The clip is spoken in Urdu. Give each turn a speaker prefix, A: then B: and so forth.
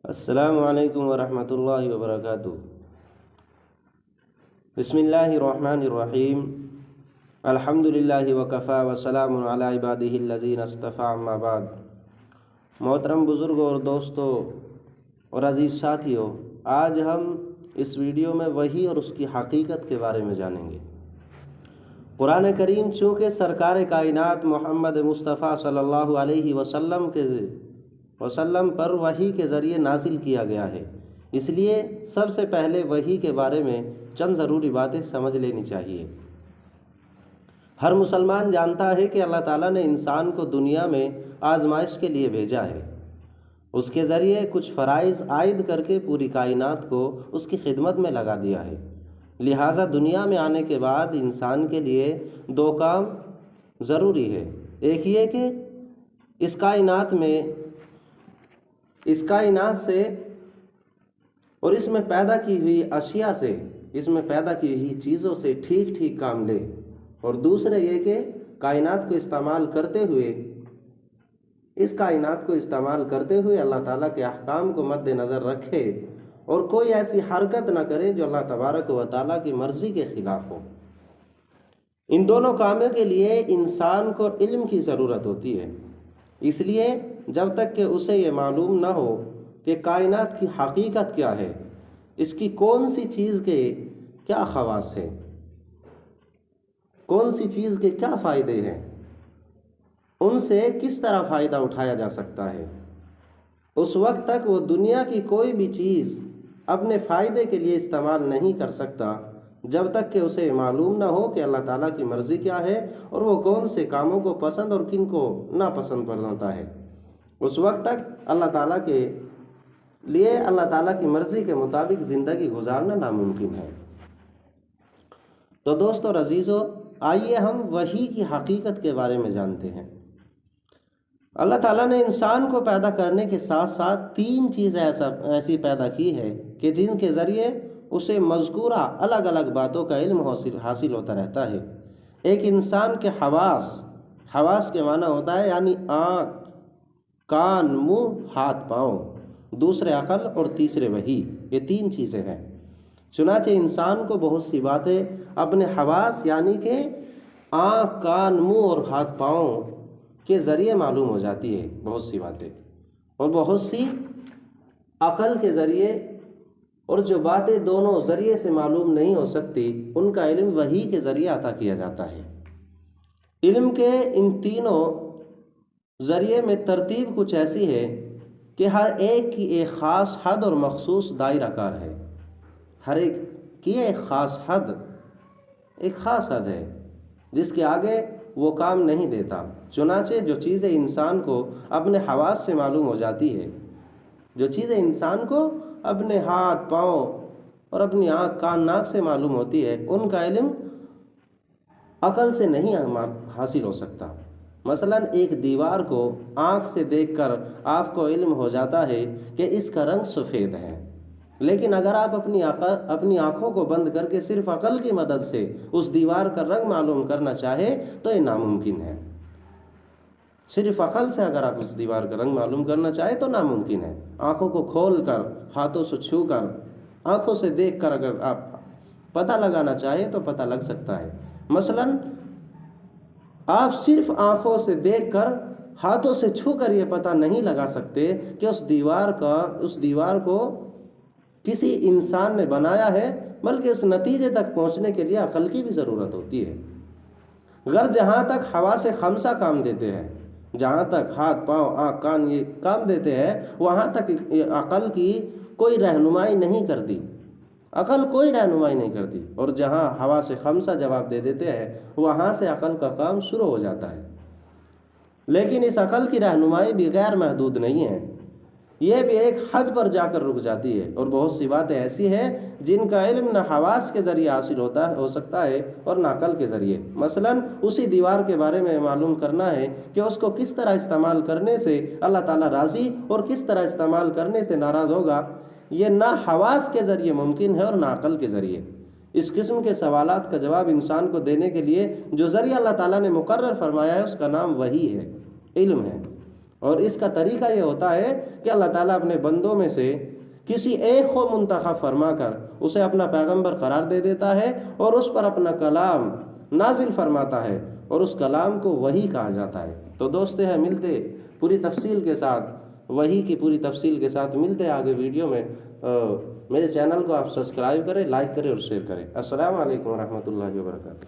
A: السلام علیکم ورحمۃ اللہ وبرکاتہ۔ بسم اللہ الرحمن الرحیم۔ الحمد للہ وکفی وسلام علی عبادہ الذین اصطفی، اما بعد۔ محترم بزرگوں اور دوستوں اور عزیز ساتھیوں، آج ہم اس ویڈیو میں وحی اور اس کی حقیقت کے بارے میں جانیں گے۔ قرآن کریم چونکہ سرکار کائنات محمد مصطفیٰ صلی اللہ علیہ وسلم پر وحی کے ذریعے نازل کیا گیا ہے، اس لیے سب سے پہلے وحی کے بارے میں چند ضروری باتیں سمجھ لینی چاہیے۔ ہر مسلمان جانتا ہے کہ اللہ تعالیٰ نے انسان کو دنیا میں آزمائش کے لیے بھیجا ہے، اس کے ذریعے کچھ فرائض عائد کر کے پوری کائنات کو اس کی خدمت میں لگا دیا ہے۔ لہٰذا دنیا میں آنے کے بعد انسان کے لیے دو کام ضروری ہے۔ ایک یہ کہ اس کائنات سے اور اس میں پیدا کی ہوئی اشیاء سے، اس میں پیدا کی ہوئی چیزوں سے ٹھیک ٹھیک کام لے، اور دوسرا یہ کہ کائنات کو استعمال کرتے ہوئے اللہ تعالیٰ کے احکام کو مد نظر رکھے اور کوئی ایسی حرکت نہ کرے جو اللہ تبارک و تعالیٰ کی مرضی کے خلاف ہو۔ ان دونوں کاموں کے لیے انسان کو علم کی ضرورت ہوتی ہے، اس لیے جب تک کہ اسے یہ معلوم نہ ہو کہ کائنات کی حقیقت کیا ہے، اس کی کون سی چیز کے کیا خواص ہیں، کون سی چیز کے کیا فائدے ہیں، ان سے کس طرح فائدہ اٹھایا جا سکتا ہے، اس وقت تک وہ دنیا کی کوئی بھی چیز اپنے فائدے کے لیے استعمال نہیں کر سکتا جب تک کہ اسے معلوم نہ ہو کہ اللہ تعالیٰ کی مرضی کیا ہے اور وہ کون سے کاموں کو پسند اور کن کو ناپسند فرماتا ہے۔ اس وقت تک اللہ تعالیٰ کی مرضی کے مطابق زندگی گزارنا ناممکن ہے۔ تو دوستو اور عزیزو، آئیے ہم وحی کی حقیقت کے بارے میں جانتے ہیں۔ اللہ تعالیٰ نے انسان کو پیدا کرنے کے ساتھ ساتھ تین چیزیں ایسی پیدا کی ہے کہ جن کے ذریعے اسے مذکورہ الگ الگ باتوں کا علم حاصل ہوتا رہتا ہے۔ ایک انسان کے حواس کے معنی ہوتا ہے یعنی آنکھ، کان، منہ، ہاتھ، پاؤں، دوسرے عقل اور تیسرے وحی، یہ تین چیزیں ہیں۔ چنانچہ انسان کو بہت سی باتیں اپنے حواس یعنی کہ آنکھ، کان، منہ اور ہاتھ پاؤں کے ذریعے معلوم ہو جاتی ہے بہت سی باتیں، اور بہت سی عقل کے ذریعے، اور جو باتیں دونوں ذریعے سے معلوم نہیں ہو سکتی ان کا علم وحی کے ذریعے عطا کیا جاتا ہے۔ علم کے ان تینوں ذریعے میں ترتیب کچھ ایسی ہے کہ ہر ایک کی ایک خاص حد اور مخصوص دائرہ کار ہے، ہر ایک کی ایک خاص حد ہے جس کے آگے وہ کام نہیں دیتا۔ چنانچہ جو چیزیں انسان کو اپنے حواس سے معلوم ہو جاتی ہے، جو چیزیں انسان کو اپنے ہاتھ، پاؤں اور اپنی آنکھ، کان، ناک سے معلوم ہوتی ہے، ان کا علم عقل سے نہیں حاصل ہو سکتا۔ مثلا ایک دیوار کو آنکھ سے دیکھ کر آپ کو علم ہو جاتا ہے کہ اس کا رنگ سفید ہے، لیکن اگر آپ اپنی آنکھوں کو بند کر کے صرف عقل کی مدد سے اس دیوار کا رنگ معلوم کرنا چاہے تو یہ ناممکن ہے۔ صرف عقل سے اگر آپ اس دیوار کا رنگ معلوم کرنا چاہے تو ناممکن ہے۔ آنکھوں کو کھول کر، ہاتھوں سے چھو کر، آنکھوں سے دیکھ کر اگر آپ پتہ لگانا چاہے تو پتہ لگ سکتا ہے۔ مثلا آپ صرف آنکھوں سے دیکھ کر، ہاتھوں سے چھو کر یہ پتہ نہیں لگا سکتے کہ اس دیوار کو کسی انسان نے بنایا ہے، بلکہ اس نتیجے تک پہنچنے کے لیے عقل کی بھی ضرورت ہوتی ہے۔ غرض جہاں تک حواس خمسہ کام دیتے ہیں، جہاں تک ہاتھ، پاؤں، آنکھ، کان یہ کام دیتے ہیں، وہاں تک عقل کی کوئی رہنمائی نہیں کرتی، اور جہاں حواس خمسہ جواب دے دیتے ہیں وہاں سے عقل کا کام شروع ہو جاتا ہے۔ لیکن اس عقل کی رہنمائی بھی غیر محدود نہیں ہے، یہ بھی ایک حد پر جا کر رک جاتی ہے، اور بہت سی باتیں ایسی ہیں جن کا علم نہ حواس کے ذریعے حاصل ہو سکتا ہے اور نہ عقل کے ذریعے۔ مثلا اسی دیوار کے بارے میں معلوم کرنا ہے کہ اس کو کس طرح استعمال کرنے سے اللہ تعالیٰ راضی اور کس طرح استعمال کرنے سے ناراض ہوگا، یہ نہ حواس کے ذریعے ممکن ہے اور نہ عقل کے ذریعے۔ اس قسم کے سوالات کا جواب انسان کو دینے کے لیے جو ذریعہ اللہ تعالیٰ نے مقرر فرمایا ہے اس کا نام وحی ہے، علم ہے۔ اور اس کا طریقہ یہ ہوتا ہے کہ اللہ تعالیٰ اپنے بندوں میں سے کسی ایک کو منتخب فرما کر اسے اپنا پیغمبر قرار دے دیتا ہے اور اس پر اپنا کلام نازل فرماتا ہے، اور اس کلام کو وحی کہا جاتا ہے۔ تو دوست ہیں، ملتے پوری تفصیل کے ساتھ، وحی کی پوری تفصیل کے ساتھ ملتے آگے ویڈیو میں۔ میرے چینل کو آپ سبسکرائب کریں، لائک کریں اور شیئر کریں۔ السلام علیکم ورحمۃ اللہ وبرکاتہ۔